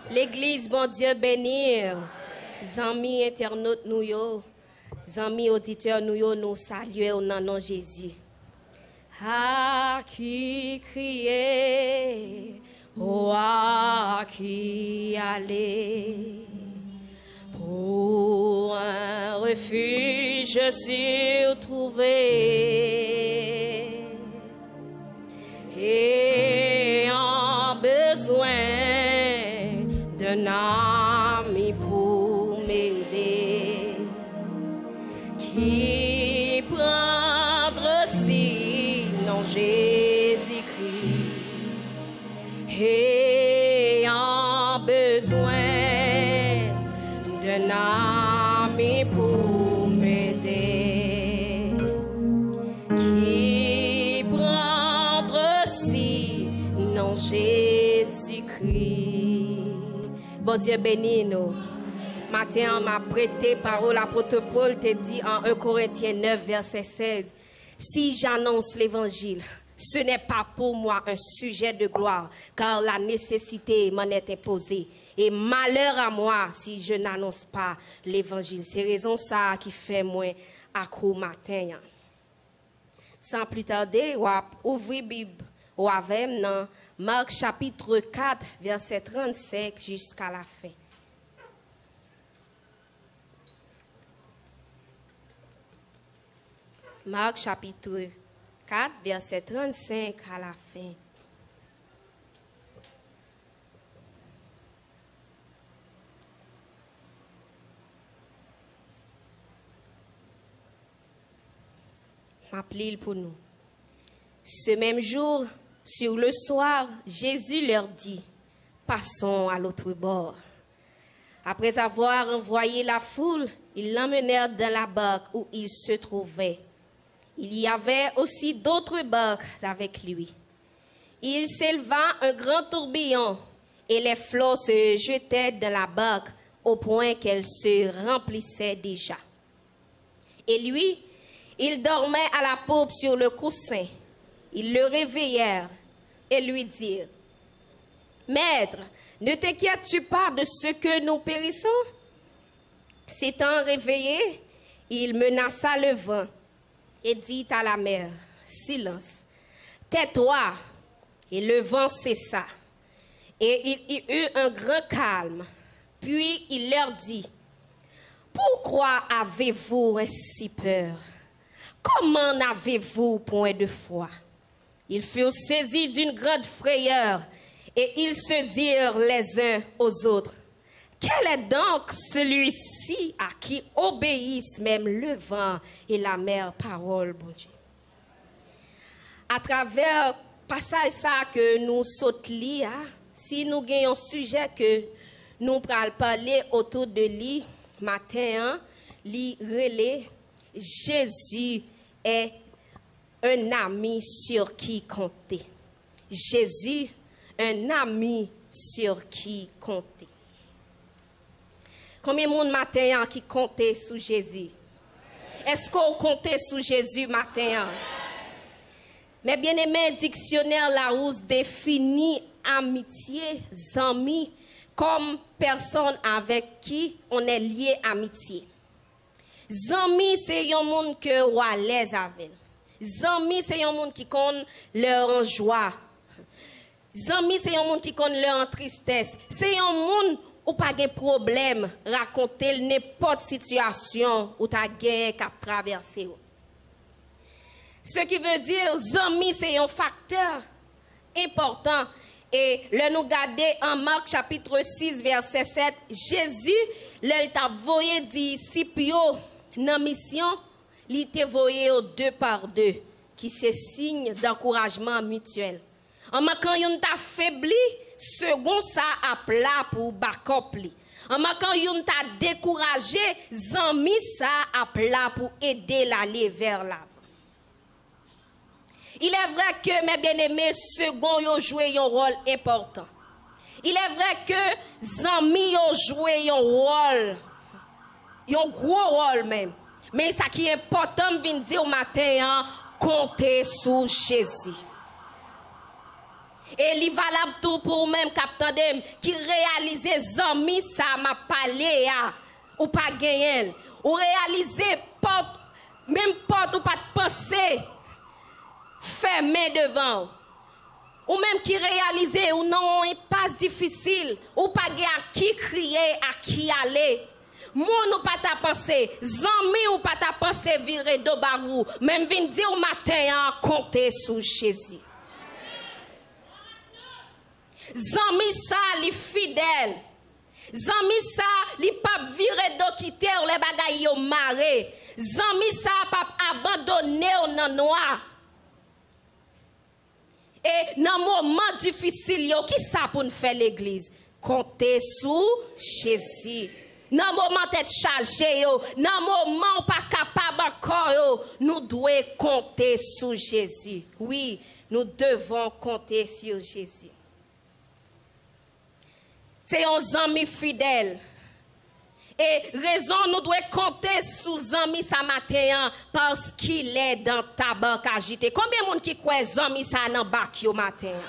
L'église, bon Dieu, bénir. Amis internautes, nous yo. Amis auditeurs, nous yo, nous saluons au nom de Jésus. À qui crier, oh, à qui aller, pour un refuge sûr trouvé, et en besoin d'un ami pour m'aider, qui prendre sinon Jésus-Christ, ayant besoin d'un ami pour m'aider, qui prendre sinon Jésus-Christ. Bon Dieu bénis nous. Matin, on m'a prêté parole, l'apôtre Paul te dit en 1 Corinthiens 9, verset 16, si j'annonce l'évangile, ce n'est pas pour moi un sujet de gloire, car la nécessité m'en est imposée. Et malheur à moi si je n'annonce pas l'évangile. C'est raison ça qui fait moins accro matin. Sans plus tarder, on va ouvrir la Bible avec dans Marc chapitre 4, verset 35 jusqu'à la fin. Marc chapitre 4, verset 35 à la fin. M'appelle pour nous. Ce même jour, sur le soir, Jésus leur dit, passons à l'autre bord. Après avoir envoyé la foule, ils l'emmenèrent dans la barque où il se trouvait. Il y avait aussi d'autres barques avec lui. Il s'éleva un grand tourbillon et les flots se jetaient dans la barque au point qu'elle se remplissait déjà. Et lui, il dormait à la poupe sur le coussin. Ils le réveillèrent et lui dirent, « Maître, ne t'inquiètes-tu pas de ce que nous périssons? » S'étant réveillé, il menaça le vent et dit à la mer, « Silence, tais-toi !» Et le vent cessa. Et il y eut un grand calme. Puis il leur dit, « Pourquoi avez-vous ainsi peur? Comment n'avez-vous point de foi? » Ils furent saisis d'une grande frayeur et ils se dirent les uns aux autres, « Quel est donc celui-ci à qui obéissent même le vent et la mer? » Parole, bon Dieu. À travers le passage ça que nous sautons, si nous avons un sujet que nous allons parler autour de lui, matin, lui relais, Jésus est un ami sur qui compter. Jésus, un ami sur qui compter. Combien de monde matin qui comptait sur Jésus? Est-ce qu'on comptait sur Jésus matin? Mais bien aimé, dictionnaire Larousse définit amitié, amis, comme personne avec qui on est lié amitié. Amis, c'est un monde que on est à l'aise avec. Amis, c'est un monde qui connaît leur joie. Amis, c'est un monde qui connaît leur tristesse. C'est un monde où pas de problème, raconter n'importe situation où tu as qu'à traverser. Ce qui veut dire, amis, c'est un facteur important. Et là, nous regardons en Marc chapitre 6, verset 7, Jésus, il t'a voyé disciples dans mission, il t'a voyé deux par deux, qui c'est signe d'encouragement mutuel. En quand on t'a faibli, second ça a plat pour backup. En quand on t'a découragé, zami ça a plat pour aider l'aller vers l'avant. Il est vrai que, mes bien-aimés, second ont joué un rôle important. Il est vrai que zami ont joué un rôle, un gros rôle même. Mais ça qui est important, je dire au matin, compter sur Jésus. Et il valable tout pour même capitaine qui réalise zami ça m'a parlé ya ou pas gagner ou réaliser porte même porte ou pas de penser fermé devant ou même qui réalise ou non une passe difficile ou pas à qui crier à qui aller mon ou pas ta pensée zami ou pas ta pensée virer de barou même vinn dire au matin compter sur Jésus. Zami ça li fidèle zami ça li pas virer de quitter les bagaille yo maré zami ça pas abandonner au nan noir. Et dans moment difficile yo qui ça pour nous faire l'église compter sur Jésus. Dans moment tête chargé yo dans moment pas capable encore yo nous devons compter sur Jésus. Oui, nous devons compter sur Jésus. C'est un ami fidèle. Et raison, nous devons compter sur Zami ça matin parce qu'il est dans ta banque agité. Combien de monde qui croit Zami ça dans bac yo matin?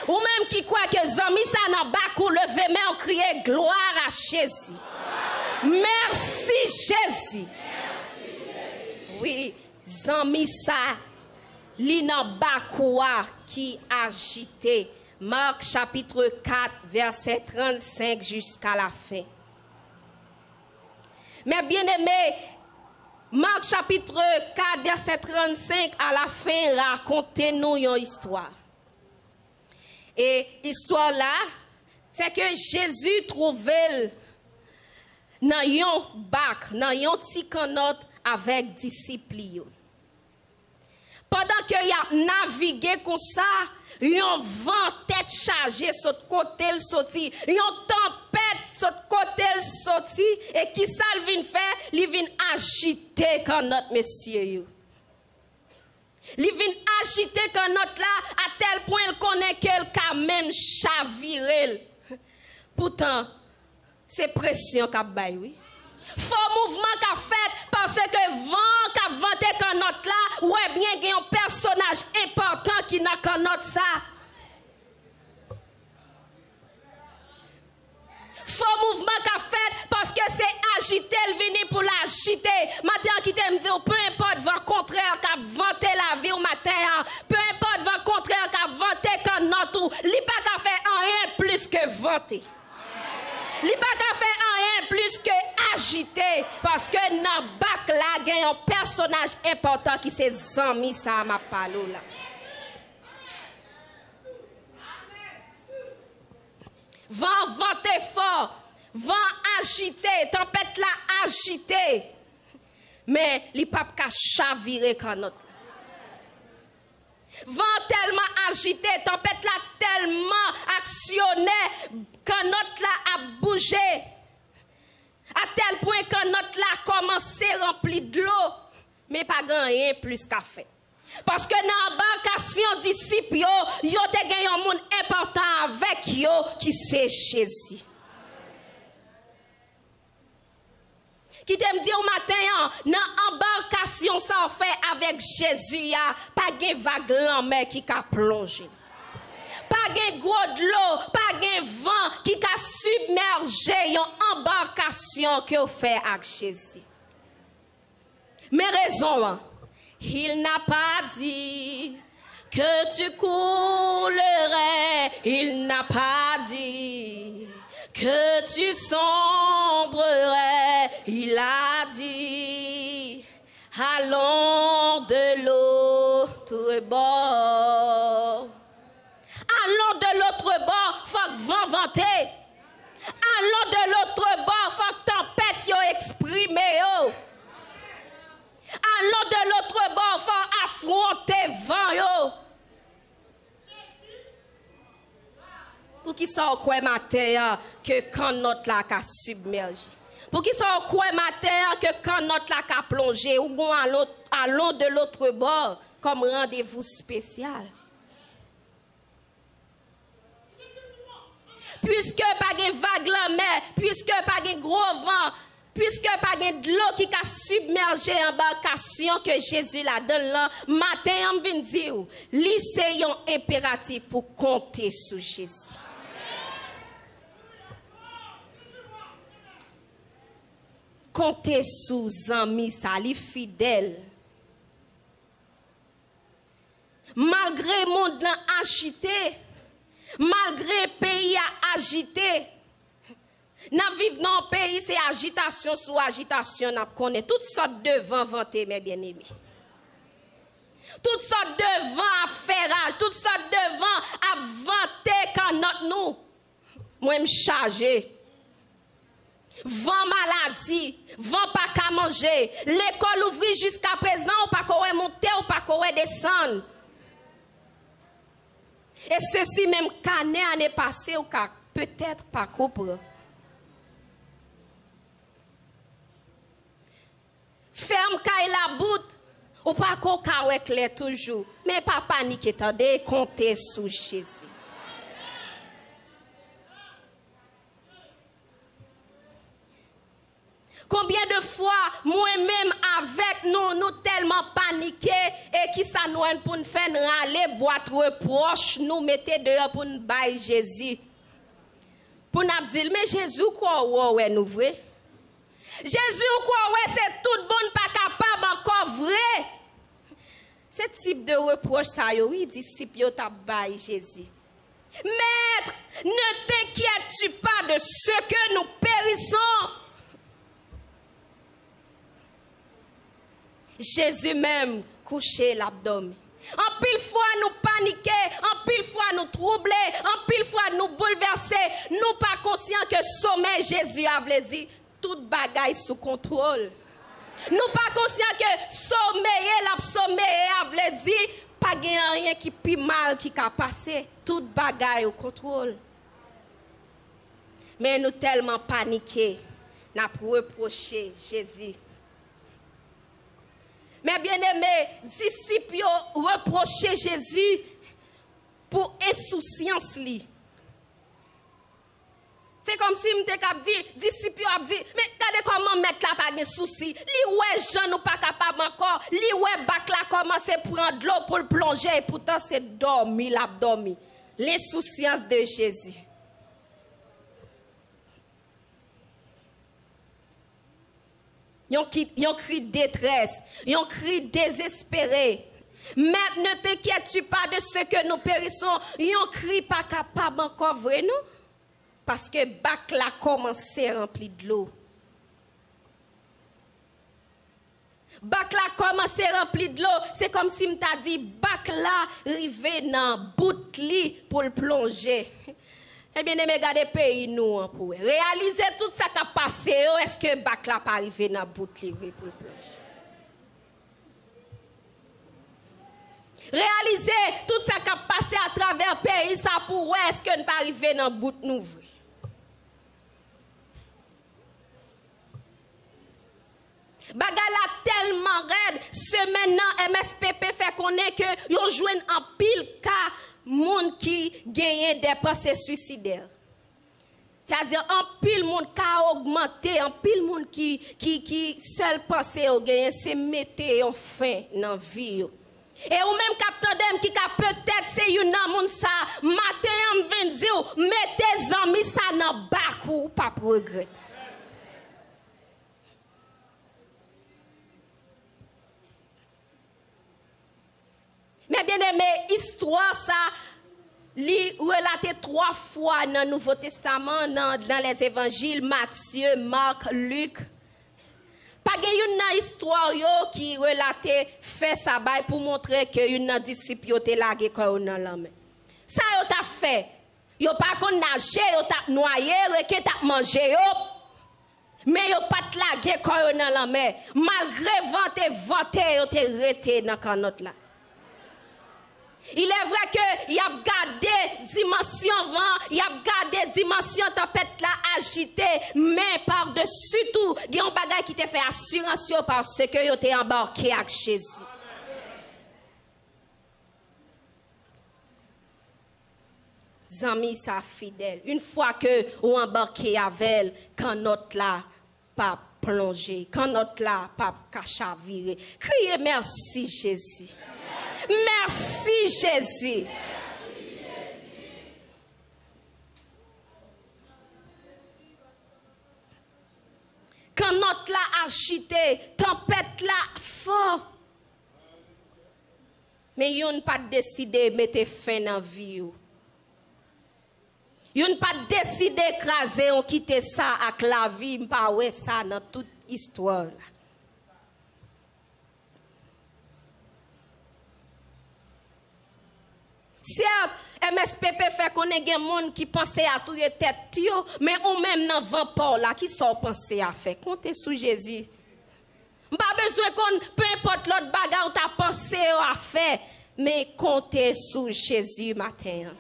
Ou même qui croit que Zami ça dans bac ou lever main ou crier gloire à Jésus. Merci Jésus. Oui, Zami ça li dans bac qui agité. Marc chapitre 4 verset 35 jusqu'à la fin. Mais bien aimé, Marc chapitre 4, verset 35, à la fin, racontez-nous une histoire. Et l'histoire là, c'est que Jésus trouvait dans un bac, dans un petit canot avec disciples. Pendant qu'il a navigué comme ça, un vent tête chargée sur le côté le sorti, une tempête sur le côté le sorti, et qui ça vient faire? Il vient agiter quand notre monsieur. Il vient agiter quand notre là, à tel point il connaît qu'elle a même chaviré. Pourtant, c'est pression qu'a bail, oui. Fort mouvement qu'a fait parce que vent qu'a vanté quand notre là, ouais bien qu'il y a un personnage important qui n'a qu'un notre ça. Fort mouvement qu'a fait parce que c'est agité, il vient pour l'agiter. Matin qui t'aime dire, peu importe vent contraire qu'a vanté la vie au matin, peu importe vent contraire qu'a vanté quand notre, il pas qu'a fait rien plus que vanter. Il pas qu'à faire rien plus que agiter parce que dans le bac là il y a un personnage important qui s'est zami ça m'a parlé là. Vent vanter fort, vent agiter, tempête là agiter. Mais il pas qu'à chavirer quand notre. Vent tellement agité, tempête là tellement actionné quand notre là a bougé. À tel point que notre là a commencé à remplir de l'eau. Mais pas rien plus qu'à faire. Parce que dans l'embarcation disciples, il y a un monde important avec eux qui c'est Jésus. Qui t'aime dire au matin, dans l'embarcation, ça fait avec Jésus, pas de vague en mer qui a plongé. Pas de gros de l'eau, pas de vent qui a submergé une embarcation que vous fait avec Jésus. Mais raison, il n'a pas dit que tu coulerais, il n'a pas dit que tu sombrerais, il a dit, allons de l'autre bord. Allons de l'autre bord, faut que vent vanter. Allons de l'autre bord, faut que tempête yo exprime yo. Allons de l'autre bord, faut affronter vent yo. Pour qui ça quoi matin que quand notre la ka submergé. Pour qui ça quoi matin que quand notre la ka plongé ou bon allons de l'autre bord comme rendez-vous spécial. Puisque pas de vague la mer, puisque pas de gros vent, puisque pas de l'eau qui a submergé l'embarcation que Jésus la donne là, matin on vient dire, c'est un impératif pour compter sur Jésus. Compter sur amis, ça li fidèle. Malgré le monde agité, malgré le pays agité, nous vivons dans un pays, c'est agitation sur agitation, nous connaissons toutes sortes de vents vantés, mes bien-aimés. Toutes sortes de vents à faire, toutes sortes de vents à vanter quand nous. Moi, je suis chargé. Vent maladie, vent pas qu'à manger. L'école ouvrit jusqu'à présent, ou pas qu'on monter, ou pas qu'on descendre. Et ceci même année passée, ou peut-être pas comprendre. Ferme kay la boute, ou pas qu'on clair toujours. Mais pas paniquer, attendez, compter sur Jésus. Combien de fois, moi-même, avec nous tellement paniqués, et qui ça nous pour nous faire râler, boîte reproche, nous mettez dehors pour nous bailler Jésus. Pour nous dire, mais Jésus, quoi, ouais, nous vrai? Jésus, quoi, ouais, c'est tout bon, pas capable, encore vrai. Ce type de reproche, ça, oui, disciple, yo t'a baille Jésus. Maître, ne t'inquiètes-tu pas de ce que nous périssons? Jésus même couché l'abdomen. En pile fois nous paniquer, en pile fois nous troubler, en pile fois nous bouleverser, nous pas conscients que sommeil Jésus avait dit toute bagaille sous contrôle. Nous pas conscients que sommeil avait dit pas rien qui plus mal qui a passé, toute bagaille au contrôle. Mais nous tellement paniqués, n'a reproché Jésus. Mais bien aimé, disciples reprochaient Jésus pour insouciance. C'est comme si je dit, disciples ont dit, mais regardez comment mettre là pas de souci. Li ouais Jean nous pas capable encore. Li ouais bac là commence à prendre de l'eau pour le plonger et pourtant c'est dormi, l'abdomen. L'insouciance de Jésus. Yon cri détresse, yon cri désespéré. Mais ne t'inquiètes-tu pas de ce que nous périssons. Yon cri pas capable encore vrai, non? Parce que bac là commencé rempli de l'eau. Bac là commencé rempli de l'eau. C'est comme si m'ta dit bac là rivé dans bout li pour le plonger. Eh bien, regardez le pays, nous, pour réaliser tout ça qui a passé. Est-ce que bac là pas arrivé dans le bout de livre pour le plonger? Réaliser tout ça qui a passé à travers le pays, ça pour est-ce que ne pas arriver dans le bout de nous? Bagay la tellement raide, ce maintenant MSPP fait connaître que yon jouen en pile cas monde qui gagne des pensées suicidaires. C'est-à-dire en pile monde qui a augmenté, en pile monde qui seul pensée au gagne c'est mettre en fin dans vie. Et ou même capitaine qui a peut-être c'est une monde ça matin on vient dire mettez amis ça dans bac ou pas pour regretter. Mais bien aimé, histoire ça, li relaté 3 fois dans le Nouveau Testament, dans les évangiles, Matthieu, Marc, Luc. Pas une histoire qui relaté fait ça pour montrer que une disciple yo te lagé quand dans la main. Ça yo t'a fait. Yo pas qu'on nager, yo t'a noyé, que t'a mangé yo. Mais yo pas te lagé quand dans la main. Malgré vanté, yo te resté dans canotte là. Il est vrai que y a gardé dimension vent, y a gardé dimension tempête là agité, mais par-dessus tout, il y a un bagage qui te fait assurance parce que yo t'es embarqué avec Jésus. Zami sa fidèle. Une fois que ou embarqué avec elle, quand notre là pas plonger, quand notre là, pas qu'à chavirer. Criez merci Jésus. Merci Jésus. Quand notre là agité, tempête là fort. Mais yon pas décidé de mettre fin dans la vie. Yon pas décidé d'écraser, on quitte ça avec la vie, pas ouais ça dans toute histoire. Certes, MSPP fait qu'on ait des gens qui pensent à tout les têtes, mais ou même dans 20 pas là, qui sont pensés à faire. Comptez sur Jésus. Pas besoin qu'on, peu importe l'autre bagarre, tu as pensé à faire, mais comptez sur Jésus matin.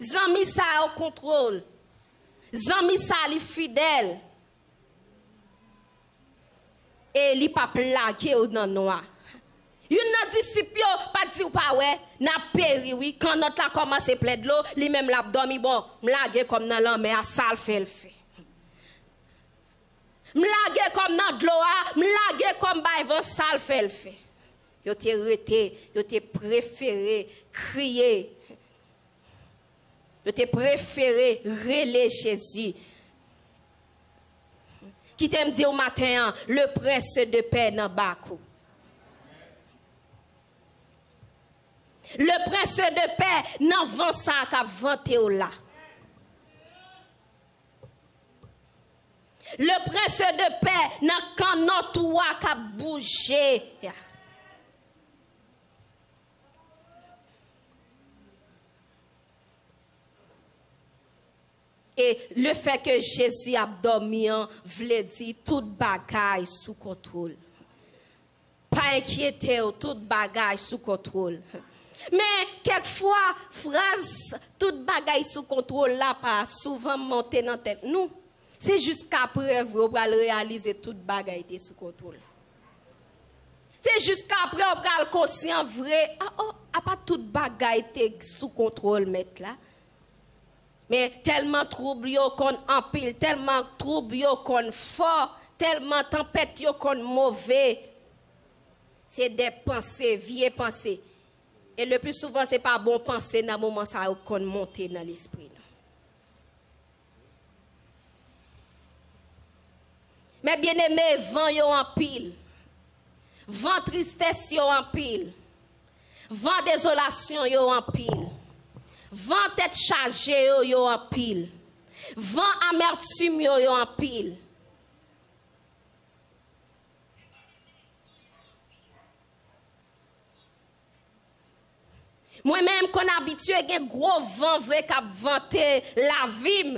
Zami ça au contrôle. Zami ça li fidèle. Et li pas plaqué ou dans noir. Yon nan disciple pas di ou pas ouais, n'a péri oui quand notre la commence plein de l'eau, li même l'a dormi bon, m'lage comme dans l'an mais à ça le fait. M'lage comme dans de l'eau, m'lage comme ba ça le fait. Yo te rete, yo te préféré crier. Yo te préféré relais Jésus. Qui t'aime dire au matin, le prince de paix dans Bakou. Le prince de paix n'en vend ça qu'à vanter au là. Le prince de paix n'a qu'un autre qu'à bouger. Et le fait que Jésus a dormi, voulait dire toute bagaille sous contrôle. Pas inquiéter, toute bagaille sous contrôle. Mais quelquefois, phrase toute bagaille sous contrôle là pas souvent monter dans la tête. Nous, c'est jusqu'à preuve on va réaliser toute bagaille sous contrôle. C'est jusqu'à après on va le conscient vrai. Pas toute bagaille sous contrôle mettre là. Mais tellement trouble qu'on empile, tellement trouble qu'on fort, tellement tempête qu'on mauvais. C'est des pensées, vieilles pensées. Et le plus souvent, ce n'est pas bon penser dans le moment où on monte dans l'esprit. Mais bien aimé, vent yo en pile. Vent tristesse yo en pile. Vent désolation yo en pile. Vent tête chargée yo en pile. Vent amertume yo en pile. Moi-même, qu'on habitué à un gros vent vrai qui a vanté la vie.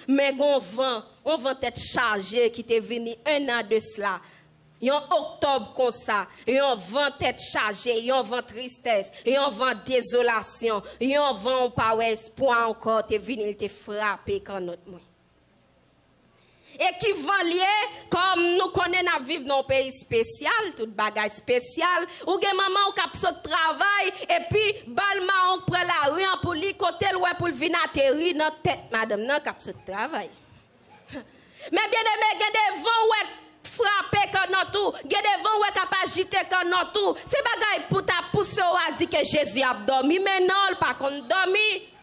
Mais on vent tête chargé qui est venu un an de cela. En octobre comme ça, un vent tête chargée, un vent tristesse, un vent désolation, un vent pas espoir encore, te venu te frapper quand notre moi. Et qui vent lié, comme nous connaissons vivre dans un pays spécial, tout bagage spécial, ou gen maman ou kap sot travail, et puis, balma on prend la rue pour li côté loin pour venir atterrir dans tête madame nan kap sot travail. Mais bien aimé, gen des vents ouais frapper quand notre gen des vents ouais kap agiter quand notre c'est bagay pour ta pousser ou a dit que Jésus a dormi, mais non, il pas qu'on dormi.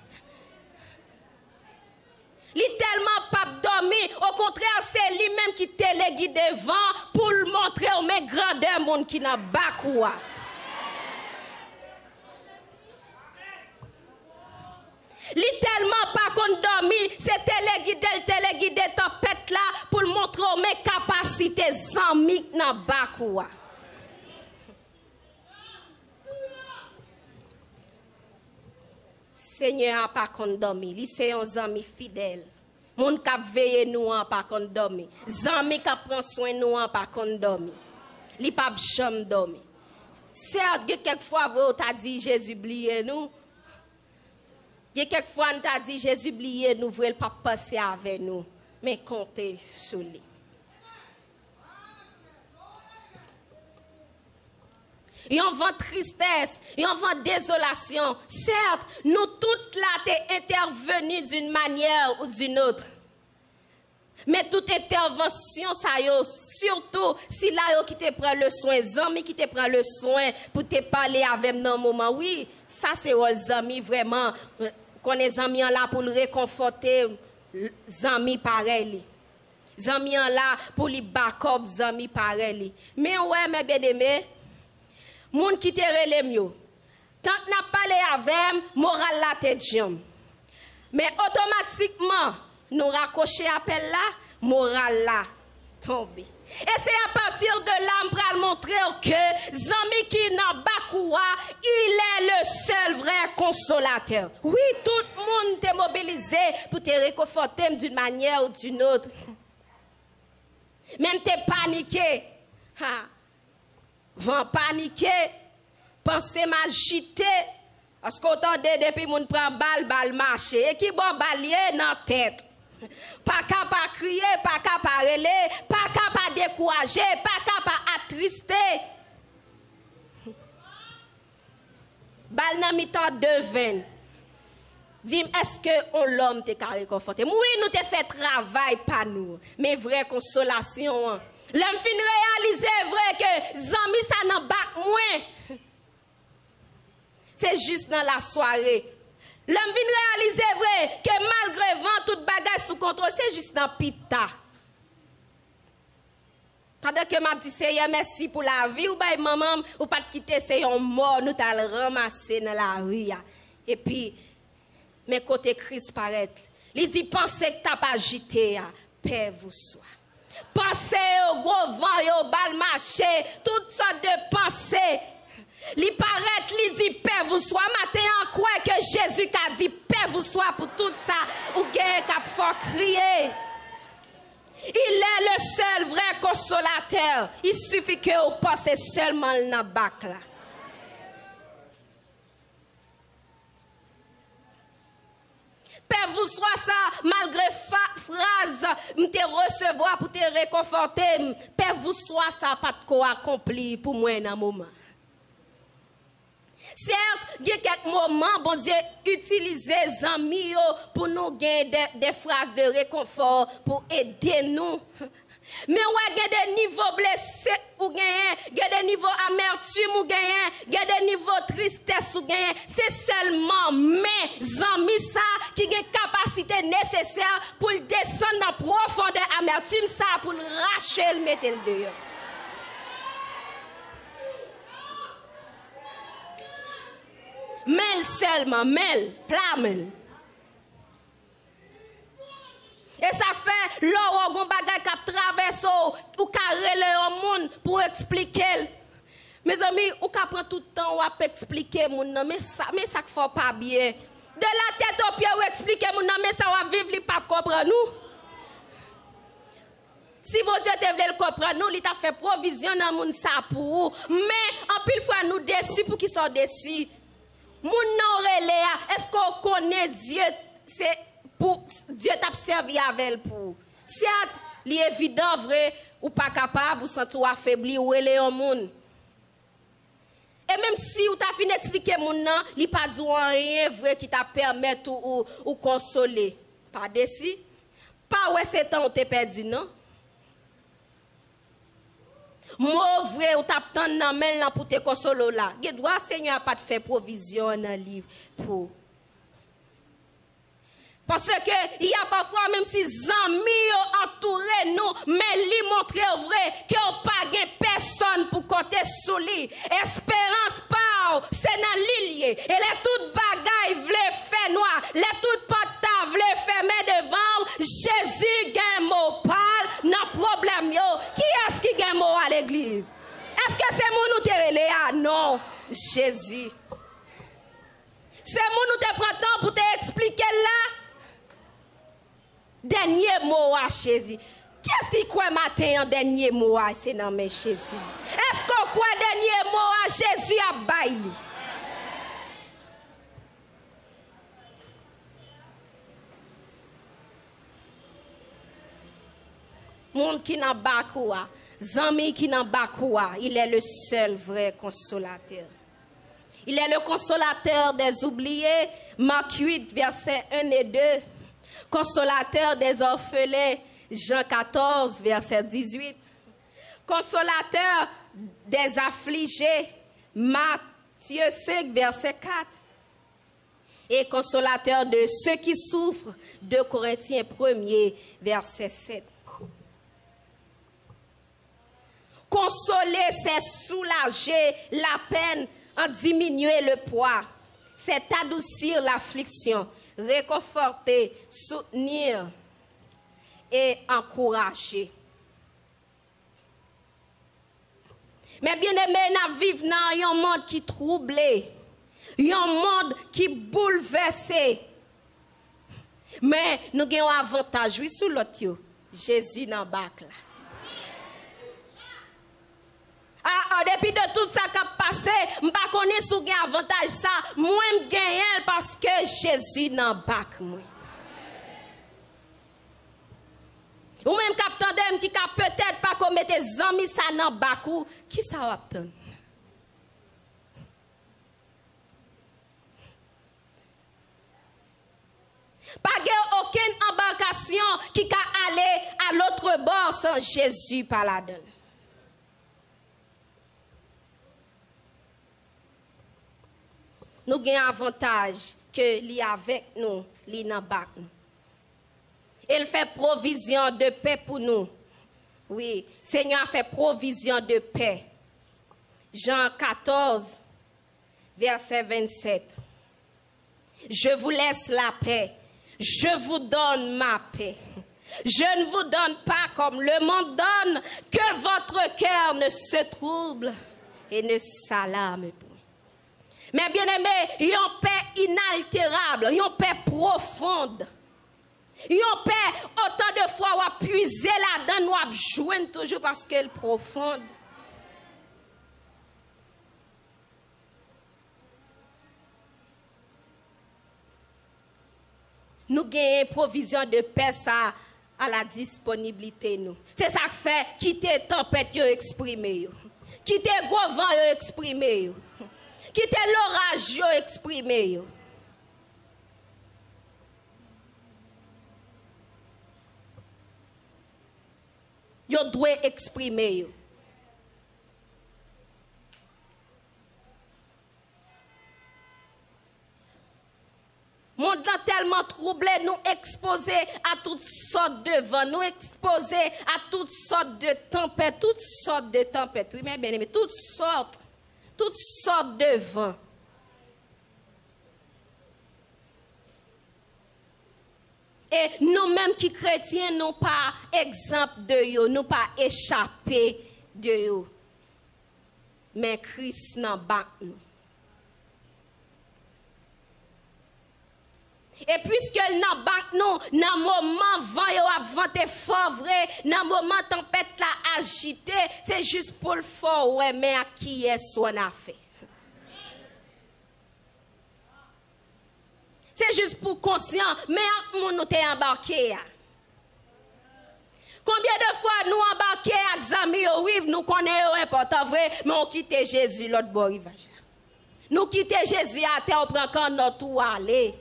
Il tellement pas dormi, au contraire, c'est lui-même qui téléguide devant pour le montrer aux mêmes grandeur monde qui n'a pas quoi. Il tellement pas qu'on dormi, c'est téléguide tempête là pour le montrer aux mêmes capacités amis qui n'a pas quoi. Seigneur a pas condamné, lui c'est un ami fidèle. Mon qui veille nous en pas condamné. Zami qui prend soin nous en pas condamné. Li pas jamais dormi. Certes, quelquefois vous t'a dit Jésus oubliez nous. Quelquefois on t'a dit Jésus oubliez nous, vous pas passer avec nous, mais comptez sur lui. Yon vent tristesse, yon vent désolation. Certes, nous toutes là t'es intervenus d'une manière ou d'une autre. Mais toute intervention, ça y est, surtout si là qui te prend le soin, amis qui te prend le soin pour te parler avec dans moment, oui, ça c'est les amis vraiment, qu'on est amis là pour le réconforter, amis pareil. Amis là pour les backup, amis pareil. Mais ouais, mes bien-aimés, moun qui te relève mieux. Tant que n'a parlé avec, moral la tête jambe. Mais automatiquement, nous raccrocher appel là, moral là tombe. Et c'est à partir de là, on va montrer que Zami qui n'a pas il est le seul vrai consolateur. Oui, tout le monde t'est mobilisé pour te réconforter d'une manière ou d'une autre. Même t'es paniqué. Vent paniqué. Pensez m'agiter. Parce qu'autant depuis moun prend balle marcher. Et qui bon balier dans la tête. Pas capable de crier, pas capable de relayer, pas capable de décourager, pas capable d'attrister. Balle dans mi-temps de 20. Dis-moi, est-ce que l'homme te carré conforté? Oui, nous te fait travail pas nous, mais vraie consolation. L'homme fin réaliser vrai que zami ça n'en bat moins. C'est juste dans la soirée. L'homme vient réaliser vrai que malgré vent, toute bagage sous contrôle, c'est juste dans pita. Pendant que ma petite Seigneur, merci pour la vie, ou bien maman, ou pas de quitter, c'est un mort, nous t'allons ramasser dans la rue. Et puis, mes côtés Christ paraît. Il dit, pensez que t'as pas agité, paix vous soit. Pensez au gros vent, au bal marché, toutes sortes de pensées. Li paraît, li dit paix vous soit. Matin en quoi que Jésus a dit paix vous soit pour tout ça. Ou gagne qu'a fort crier. Il est le seul vrai consolateur. Il suffit que vous pensez seulement dans bac là. Paix vous soit ça, malgré phrase, te recevoir pour te réconforter. Paix vous soit ça, pas de quoi accompli pour moi dans un moment. Certes, il y a quelques moments, bon Dieu, utiliser les amis pour nous gagner des phrases de réconfort, pour aider nous. Mais ouais, il y a des niveaux blessés ou gagner, il y a des niveaux amertume ou gagner, il y a des niveaux tristesse ou gagner. C'est seulement mes amis ça qui ont une capacité nécessaire pour descendre dans la profondeur amertume ça, pour le racher, le mettre le dehors. Mel seulement, mel, plamel. Et ça fait, l'or ou bagay kap traverse ou carré le monde pour expliquer. Mes amis, ou ka prend tout le temps ou expliquer moun nan, mais ça faut pas bien. De la tête au pied ou expliquer moun nan, mais ça va vivre li pas comprendre nous. Si bon Dieu te veut le comprendre nous, il t'a fait provision dans moun ça pour. Mais en pile fois nous déçus pour qu'ils soient déçus. Moun nan relea, est-ce qu'on connaît Dieu, c'est pour Dieu t'a servi avec pour. Certes, il est évident vrai ou pas capable ou sentir affaibli ou relé au monde. Et même si ou t'a fini expliquer moun nan, il pas dit rien vrai qui t'a permettre ou consoler. Pas déci. Pas ouais c'est temps ou t'es perdu non. Moi vrai ou t'a tant nan men là pour te consoler là. Il doit Seigneur pas te faire provision dans le livre pour. Parce que il y a parfois même si amis entouré nous mais lui montrer vrai que pas gain personne pour compter sur lui. Espérance pas c'est dans l'île et les toutes bagaille vle faire noir, les toutes portes vle fermer devant Jésus gain mot parle non problème yo. Qui est-ce qui gain mot à l'église? Est-ce que c'est mon nous te relé ah non, Jésus. C'est mon nous te prend temps pour te expliquer là. Dernier mot à Jésus. Qu'est-ce qui croit matin en dernier mot à c'est dans mes Jésus? Est-ce qu'on croit dernier mot à Jésus à baili? Monde qui n'a pas quoi, zami qui n'a pas quoi, il est le seul vrai consolateur. Il est le consolateur des oubliés. Marc 8, versets 1 et 2. Consolateur des orphelins, Jean 14, verset 18. Consolateur des affligés, Matthieu 5, verset 4. Et consolateur de ceux qui souffrent, 2 Corinthiens 1er, verset 7. Consoler, c'est soulager la peine, en diminuer le poids. C'est adoucir l'affliction, réconforter, soutenir et encourager. Mais bien aimé, nous vivons dans un monde qui est troublé, un monde qui est bouleversé. Mais nous avons un avantage, oui, sur l'autre, Jésus dans le bac là. En dépit de tout ça qui a passé, je ne sais pas si vous avez un avantage ça. Moi, je gagne parce que Jésus dans le bac. Ou même capitaine qui a peut-être pas commis des amis ça dans le bac. Qui ça va obtenir? Pas aucune embarcation qui peut aller à l'autre bord sans Jésus par là-dedans. Nous avons un avantage que lui avec nous, lui dans bac. Il fait provision de paix pour nous. Oui, Seigneur fait provision de paix. Jean 14, verset 27. Je vous laisse la paix. Je vous donne ma paix. Je ne vous donne pas comme le monde donne, que votre cœur ne se trouble et ne s'alarme pas. Mais bien aimé, il y a une paix inaltérable, il y a une paix profonde. Il y a une paix, autant de fois on a puisé là-dedans, nous avons joué toujours parce qu'elle est profonde. Nous avons une provision de paix ça, à la disponibilité. C'est ça qui fait quitter tempête exprimé. Quitter gros vent exprimé. Quitter l'orage exprimé. Yo doit exprimer. Monde tellement troublé, nous exposés à toutes sortes de vents, nous exposés à toutes sortes de tempêtes, oui, mais bien aimé, toutes sortes de vents. Et nous-mêmes qui chrétiens, nous pas exemple de eux, nous pas échappé de eux. Mais Christ n'a pas nous. Et puisque n'a pas nous, dans le moment vent a venté fort vrai, dans le moment tempête la agité, c'est juste pour le fort, ouais, mais à qui est-ce qu'on a fait? C'est juste pour conscient, mais à mon nous t'es embarqué. Combien de fois nous embarqués avec amis, oui, nous connaissons important vrai, mais on quitte Jésus l'autre bord rivage. Nous quitte Jésus à terre, on prend quand notre ou aller.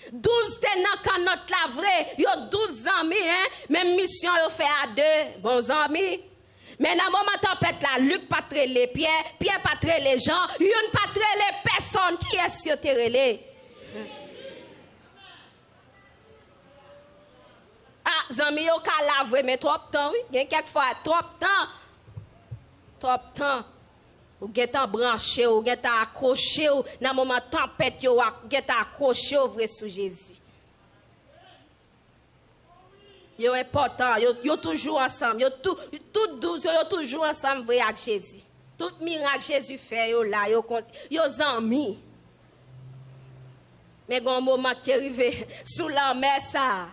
12 tenants quand notre la vrai, yo 12 amis, hein, même mission yo fait à 2 bons amis. Mais dans le moment tempête là, Luc pas les Pierre, Pierre pas les gens, une pas les personnes qui est sur terre. Ah, zami yo ka laver mais trop temps oui, il y a quelquefois trop temps. Ou get branché ou get accroché ou dans moment tempête yo get accroché au vrai sous Jésus. Yo important, yo toujours ensemble, yo tout 12 yo toujours ensemble vrai avec Jésus. Tout miracle Jésus fait yo là, yo amis. Mais gon moment qui arrivé sous la mer ça.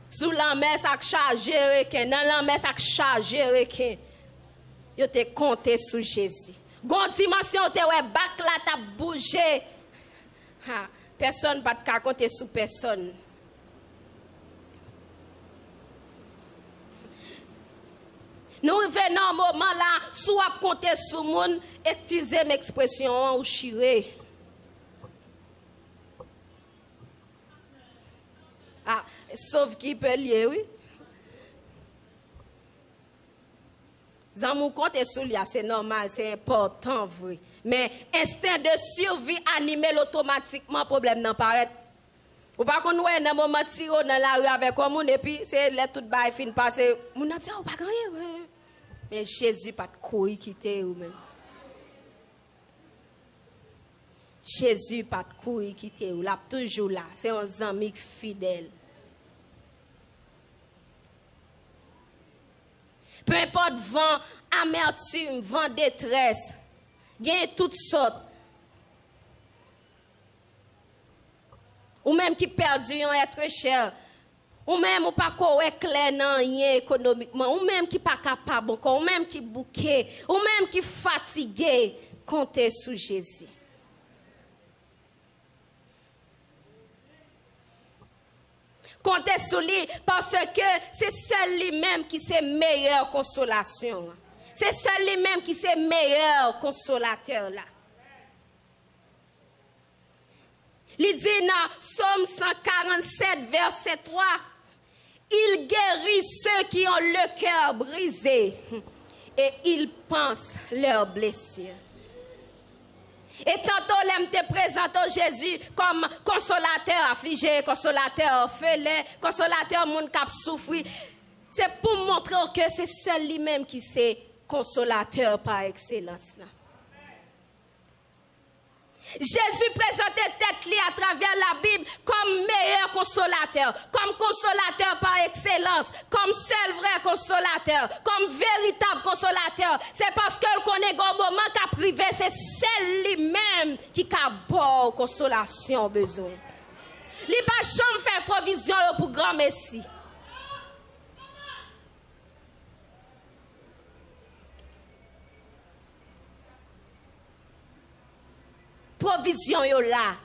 Sous la mer ça chargé requin, dans la mer ça chargé requin. Yo te compté sous Jésus. Gon dimension te ouais bac là t'a bougé. Ha, personne pas te compter sous personne. Nous revenons au moment là, soit compter sur le monde, utiliser l'expression ou chiré. Sauf qui peut lier, oui. Zamou compte sur lui, c'est normal, c'est important, oui. Mais instinct de survie animé automatiquement, problème n'en paraît. Ou pas qu'on voit un moment de dans la rue avec un monde et puis c'est là tout bail fin passer. Mon a dit oh pas gagner. Mais Jésus pas de couille quitter ou même. Jésus pas de couille quitter ou là toujours là, c'est un ami fidèle. Peu importe vent amertume, vent détresse, il y a toutes sortes. Ou même qui perdu un être cher, ou même ou pas correct clair non rien économiquement, ou même qui pas capable encore, ou même qui bouqué, ou même qui fatigué, comptez sur Jésus. Comptez sur lui parce que c'est seul lui-même qui c'est meilleure consolation. C'est seul lui-même qui c'est meilleur consolateur là. Il dit dans Psaume 147, verset 3, il guérit ceux qui ont le cœur brisé et il pense leurs blessures. Et tantôt, l'aime te présente Jésus comme consolateur affligé, consolateur orphelin, consolateur monde qui a souffert. C'est pour montrer que c'est seul lui-même qui c'est consolateur par excellence. Là. Jésus présentait tête à travers la Bible comme meilleur consolateur, comme consolateur par excellence, comme seul vrai consolateur, comme véritable consolateur. C'est parce que le connaît un moment qu'a privé, c'est seul lui-même qui a bon consolation besoin. Il n'a pas jamais fait provision pour grand messie. Provision yo là.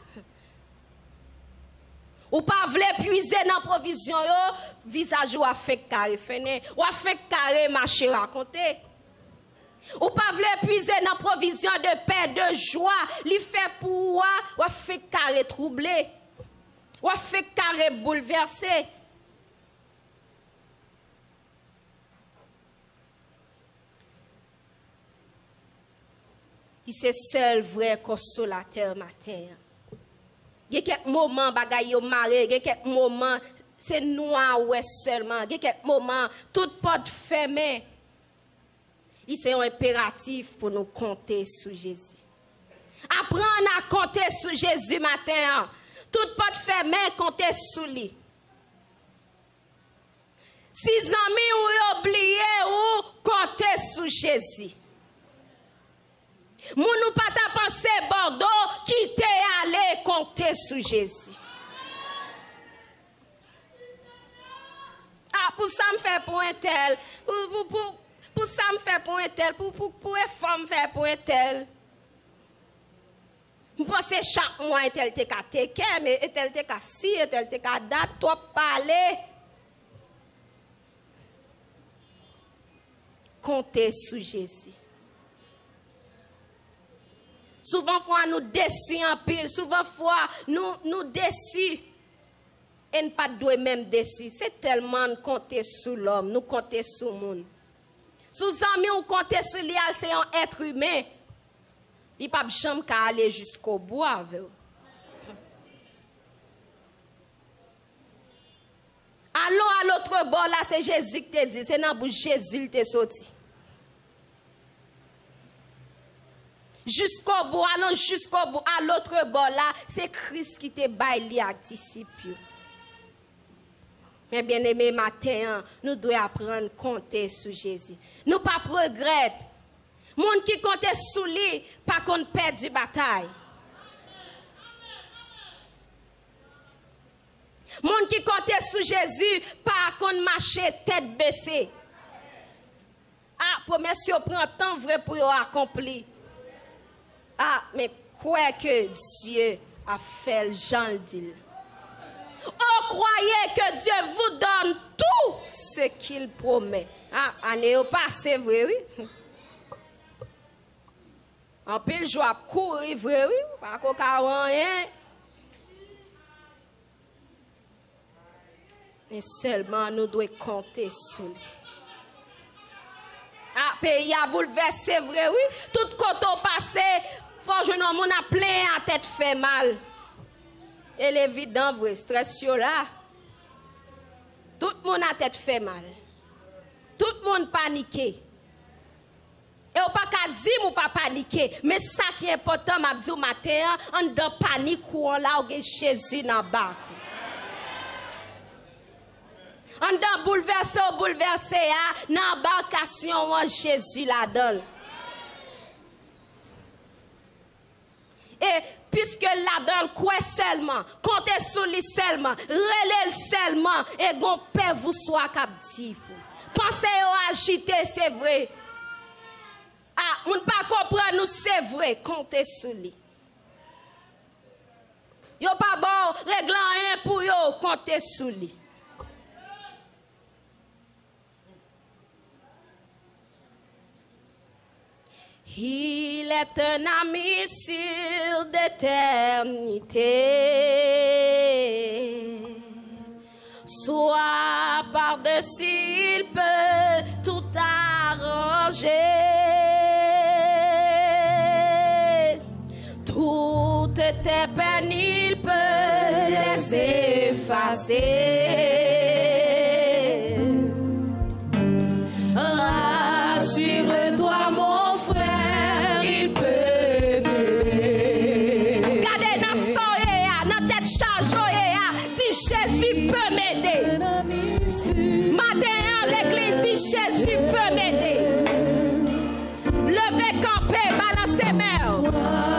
Ou pas vle puiser dans provision yo, visage ou a fait carré fene, ou a fait carré marché raconter. Ou pas vle puiser dans provision de paix, de joie, li fait pour ou a fait carré troublé. Ou a fait carré bouleversé. C'est seul vrai consolateur matin. Il y a quelques moments bagay yo maré, il y a quelques moments c'est noir ouais seulement, il y a quelques moments toute porte fermée. C'est un impératif pour nous compter sur Jésus. Apprendre à compter sur Jésus matin. Toute porte fermée, compter sur lui. Si amis ou oublié ou compter sur Jésus. Moun nou pas ta pensé Bordeaux qui t'est allé compter sur Jésus. Ah, pour ça me fait pour un tel, pour ça me fait pour un tel, pour une femme faire pour un tel. Je pense que chaque mois, un tel te ka teke, mais un tel te ka si, un tel te ka date, toi parler. Compter sur Jésus. Souvent, fois nous déçus en pile. Souvent, fois nous déçus. Et ne pas doué même déçus. C'est tellement compter sur l'homme, nous compter sur le monde. Sous amis, on compter sur lui, c'est un être humain. Il n'y a pas jamais qu'à aller jusqu'au bout avec vous. Allons à l'autre bord, là, c'est Jésus qui te dit. C'est dans la bouche Jésus qui te sorti. Jusqu'au bout, allons jusqu'au bout, à l'autre bord là, c'est Christ qui te baille anticipe. Mais bien aimé matin, nous devons apprendre à compter sur Jésus. Nous pas regretter. Monde qui compte sur lui, pas qu'on perd du bataille. Monde qui compte sur Jésus, pas qu'on marche tête baissée. Ah, promesse yo prend temps vrai pour accomplir. Ah, mais quoi que Dieu a fait, Jean le dit. Oh, croyez que Dieu vous donne tout ce qu'il promet. Ah, année au passé, vrai, oui. En pile, je vais courir, vrai, oui. Pas qu'on a rien. Et seulement nous devons compter sur lui. Ah, pays a bouleversé, vrai, oui. Tout côté passé, faut jouer un monde a plein à tête fait mal. Et l'évident, vrai, stress là. Tout le monde a tête fait mal. Tout le monde paniqué. Et on pas qu'à dire ou pas paniquer, mais ça qui est important, m'a dit au matin, on dans panique ou on là où Jésus dans bas. On dans bouleversé dans embarcation où Jésus là-dedans. Et puisque là-dedans, quoi seulement, comptez sur lui seulement, relève seulement, et gon père vous soit captif. Pensez à agiter, c'est vrai. Ah, on ne pas comprendre nous, c'est vrai, comptez sur lui. Yo pas bon, réglant rien pour yo, comptez sur lui. Il est un ami sur d'éternité. Soit par-dessus, il peut tout arranger. Toutes tes peines, il peut les effacer. Rassure-toi, mon frère, il peut t'aider. Gardez dans son dans tête chargée, dit Jésus peut m'aider. Matin, l'église dit Jésus peut m'aider. Levez, camper, balancez mains.